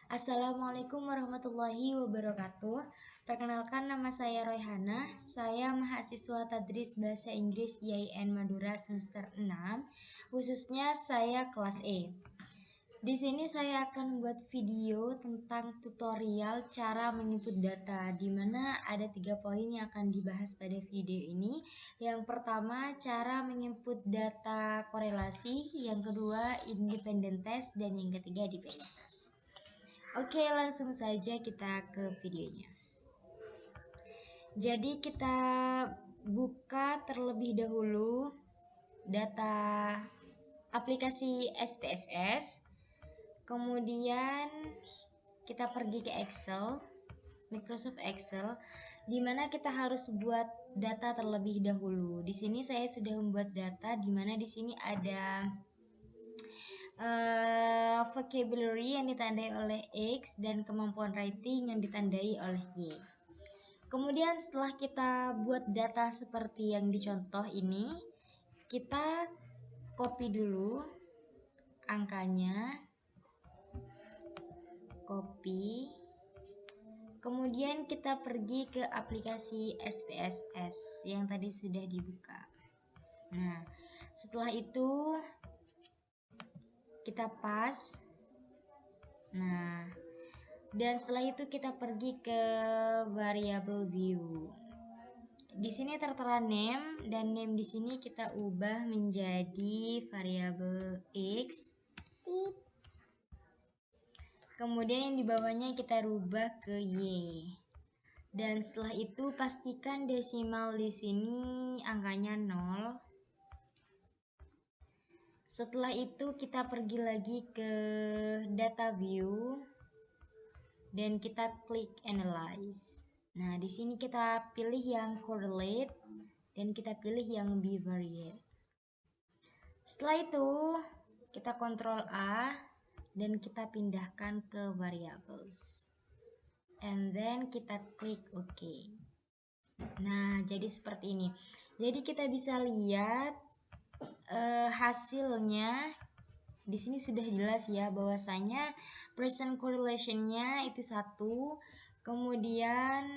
Assalamualaikum warahmatullahi wabarakatuh. Perkenalkan, nama saya Royhana. Saya mahasiswa Tadris Bahasa Inggris IAIN Madura semester 6. Khususnya saya kelas E. Di sini saya akan membuat video tentang tutorial cara menginput data, di mana ada 3 poin yang akan dibahas pada video ini. Yang pertama, cara menginput data korelasi. Yang kedua, independent test. Dan yang ketiga, dependent test. Oke, langsung saja kita ke videonya. Jadi kita buka terlebih dahulu data aplikasi SPSS. Kemudian kita pergi ke Excel, Microsoft Excel, di mana kita harus buat data terlebih dahulu. Di sini saya sudah membuat data, di mana di sini ada vocabulary yang ditandai oleh X dan kemampuan writing yang ditandai oleh Y. Kemudian setelah kita buat data seperti yang dicontoh ini, kita copy dulu angkanya, copy. Kemudian kita pergi ke aplikasi SPSS yang tadi sudah dibuka. Nah, setelah itu kita paste. Nah, dan setelah itu kita pergi ke variable view. Di sini tertera name, dan name di sini kita ubah menjadi variable X. Kemudian yang di bawahnya kita rubah ke Y. Dan setelah itu pastikan desimal di sini angkanya 0. Setelah itu kita pergi lagi ke data view dan kita klik analyze. Nah, di sini kita pilih yang correlate dan kita pilih yang bivariate. Setelah itu kita kontrol A dan kita pindahkan ke variables. And then kita klik OK. Nah, jadi seperti ini. Jadi kita bisa lihat hasilnya. Di sini sudah jelas ya bahwasanya percent correlation-nya itu 1, kemudian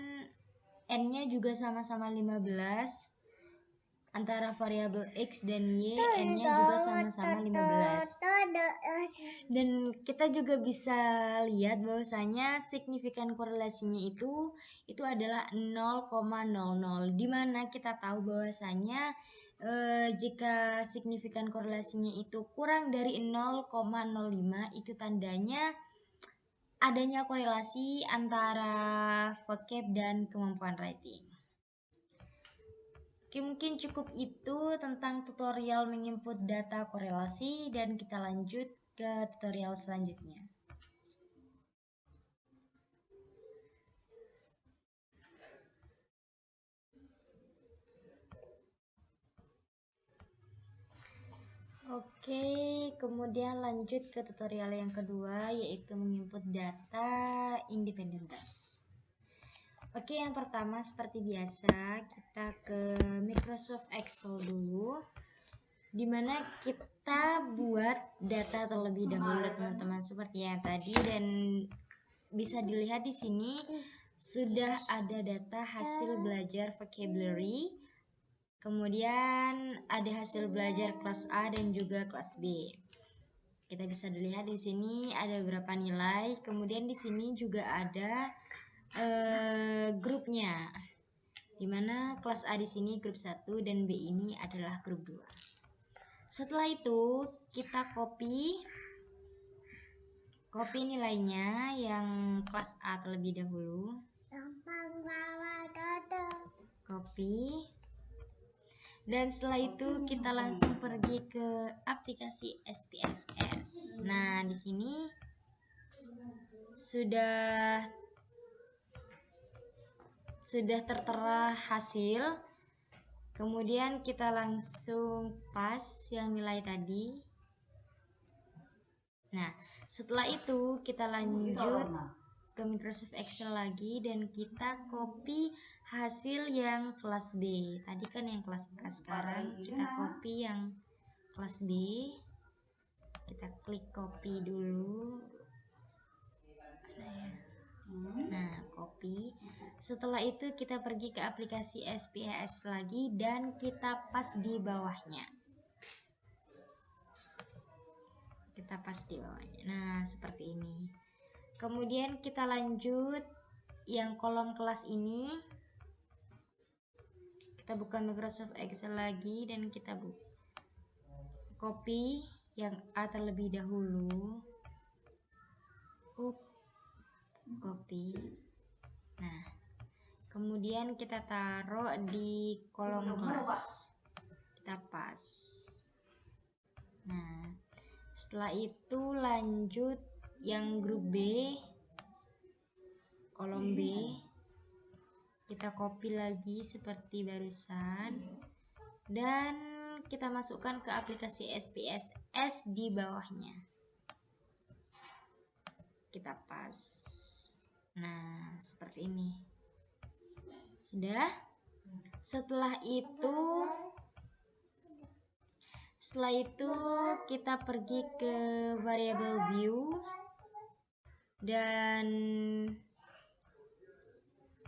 n-nya juga sama-sama 15 antara variabel X dan Y, n-nya juga sama-sama 15. Dan kita juga bisa lihat bahwasanya signifikan korelasinya itu adalah 0,00, dimana kita tahu bahwasanya jika signifikan korelasinya itu kurang dari 0,05, itu tandanya adanya korelasi antara vocab dan kemampuan writing. Oke, mungkin cukup itu tentang tutorial menginput data korelasi, dan kita lanjut ke tutorial selanjutnya. Oke, kemudian lanjut ke tutorial yang kedua, yaitu menginput data independent test. Oke, yang pertama seperti biasa kita ke Microsoft Excel dulu, dimana kita buat data terlebih dahulu teman-teman seperti yang tadi, dan bisa dilihat di sini sudah ada data hasil belajar vocabulary. Kemudian ada hasil belajar kelas A dan juga kelas B. Kita bisa dilihat di sini ada beberapa nilai. Kemudian di sini juga ada grupnya. Dimana kelas A di sini grup 1 dan B ini adalah grup 2. Setelah itu kita copy nilainya yang kelas A terlebih dahulu. Copy. Dan setelah itu kita langsung pergi ke aplikasi SPSS. Nah, di sini sudah tertera hasil. Kemudian kita langsung paste yang nilai tadi. Nah, setelah itu kita lanjut ke Microsoft Excel lagi dan kita copy hasil yang kelas B. Tadi kan yang kelas A, sekarang kita copy yang kelas B. Kita klik copy dulu. Nah, copy. Setelah itu kita pergi ke aplikasi SPSS lagi dan kita pas di bawahnya. Kita pas di bawahnya. Nah, seperti ini. Kemudian kita lanjut yang kolom kelas ini. Kita buka Microsoft Excel lagi dan kita copy yang A terlebih dahulu. Copy. Nah, kemudian kita taruh di kolom kelas. Kita pas. Nah, setelah itu lanjut yang grup B, kolom B. Kita copy lagi seperti barusan dan kita masukkan ke aplikasi SPSS di bawahnya. Kita pas. Nah, seperti ini. Sudah. Setelah itu kita pergi ke variable view dan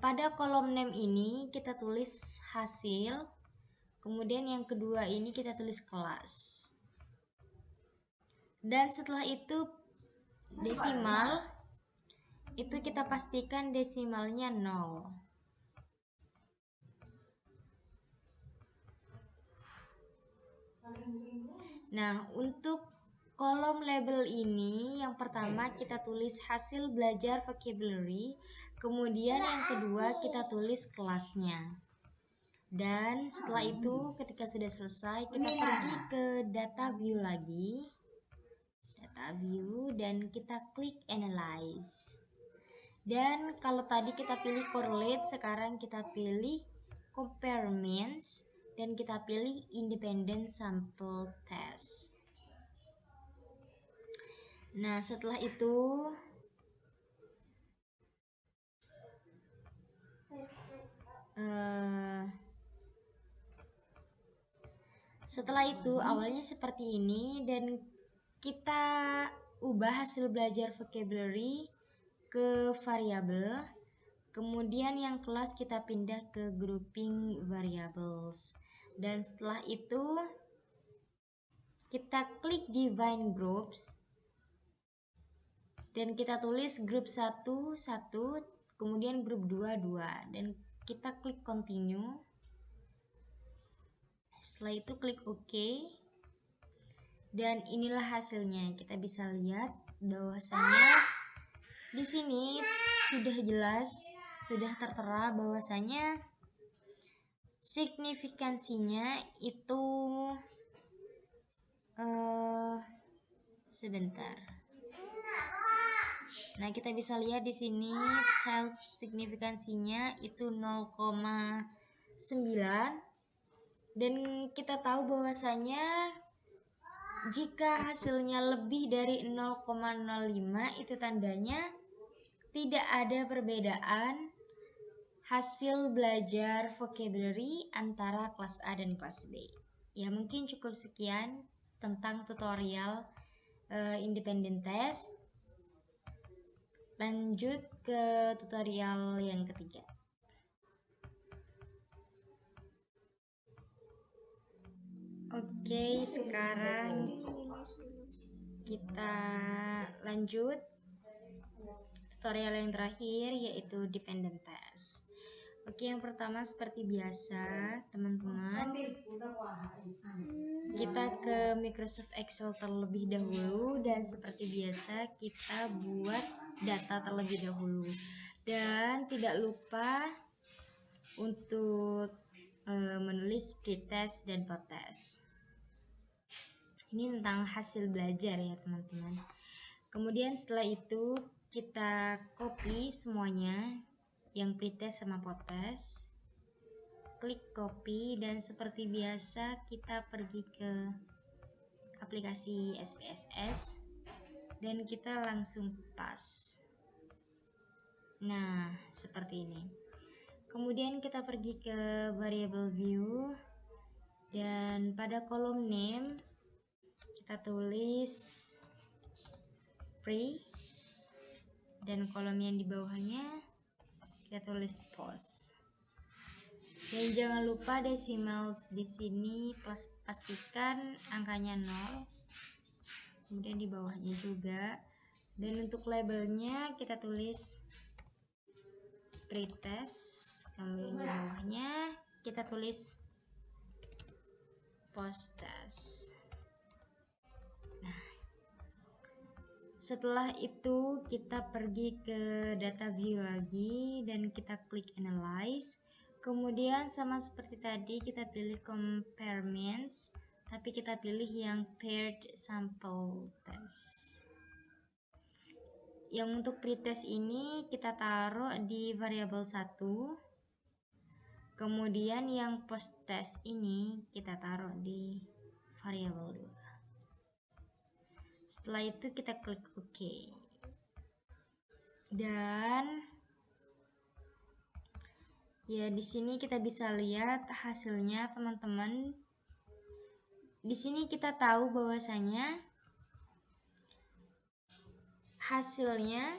pada kolom name ini kita tulis hasil. Kemudian yang kedua ini kita tulis kelas. Dan setelah itu desimal itu kita pastikan desimalnya 0. Nah, untuk kolom label ini yang pertama kita tulis hasil belajar vocabulary, kemudian yang kedua kita tulis kelasnya. Dan setelah itu ketika sudah selesai kita pergi ke data view lagi. Data view dan kita klik analyze. Dan kalau tadi kita pilih correlate, sekarang kita pilih compare means dan kita pilih independent sample test. Nah, setelah itu awalnya seperti ini dan kita ubah hasil belajar vocabulary ke variabel. Kemudian yang kelas kita pindah ke grouping variables. Dan setelah itu kita klik divine groups dan kita tulis grup 1 1, kemudian grup 2 2 dan kita klik continue. Setelah itu klik OK. Dan inilah hasilnya. Kita bisa lihat bahwasanya di sini sudah jelas, sudah tertera bahwasanya signifikansinya itu sebentar. Nah, kita bisa lihat di sini child signifikansinya itu 0,9 dan kita tahu bahwasanya jika hasilnya lebih dari 0,05 itu tandanya tidak ada perbedaan hasil belajar vocabulary antara kelas A dan kelas B. Ya, mungkin cukup sekian tentang tutorial independent test. Lanjut ke tutorial yang ketiga. Oke, sekarang kita lanjut tutorial yang terakhir yaitu dependent test. Oke, yang pertama seperti biasa teman-teman, kita ke Microsoft Excel terlebih dahulu dan seperti biasa kita buat data terlebih dahulu dan tidak lupa untuk menulis pretest dan post-test. Ini tentang hasil belajar ya teman-teman. Kemudian setelah itu kita copy semuanya yang pretest sama post-test. Klik copy dan seperti biasa kita pergi ke aplikasi SPSS dan kita langsung pas. Nah, seperti ini. Kemudian kita pergi ke variable view dan pada kolom name kita tulis free dan kolom yang di bawahnya kita tulis post. Dan jangan lupa desimal di sini pastikan angkanya 0. Kemudian di bawahnya juga. Dan untuk labelnya kita tulis pretest. Kemudian di bawahnya kita tulis post test. Setelah itu kita pergi ke data view lagi dan kita klik analyze. Kemudian sama seperti tadi kita pilih compare means, tapi kita pilih yang paired sample test. Yang untuk pretest ini kita taruh di variabel 1. Kemudian yang post test ini kita taruh di variabel 2. Setelah itu kita klik OK. Dan ya di sini kita bisa lihat hasilnya, teman-teman. Di sini kita tahu bahwasanya hasilnya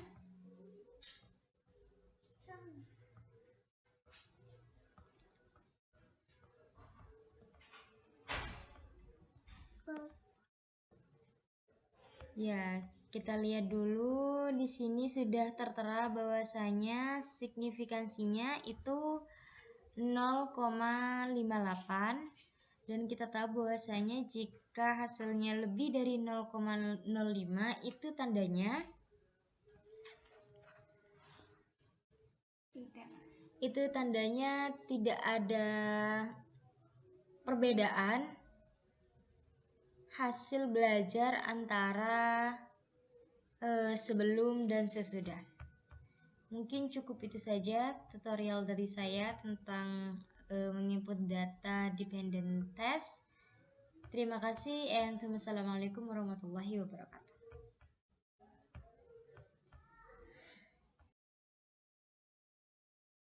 ya, kita lihat dulu di sini sudah tertera bahwasanya signifikansinya itu 0,58 dan kita tahu bahwasanya jika hasilnya lebih dari 0,05 itu tandanya tidak ada perbedaan hasil belajar antara sebelum dan sesudah. Mungkin cukup itu saja tutorial dari saya tentang menginput data dependent test. Terima kasih and wassalamualaikum warahmatullahi wabarakatuh.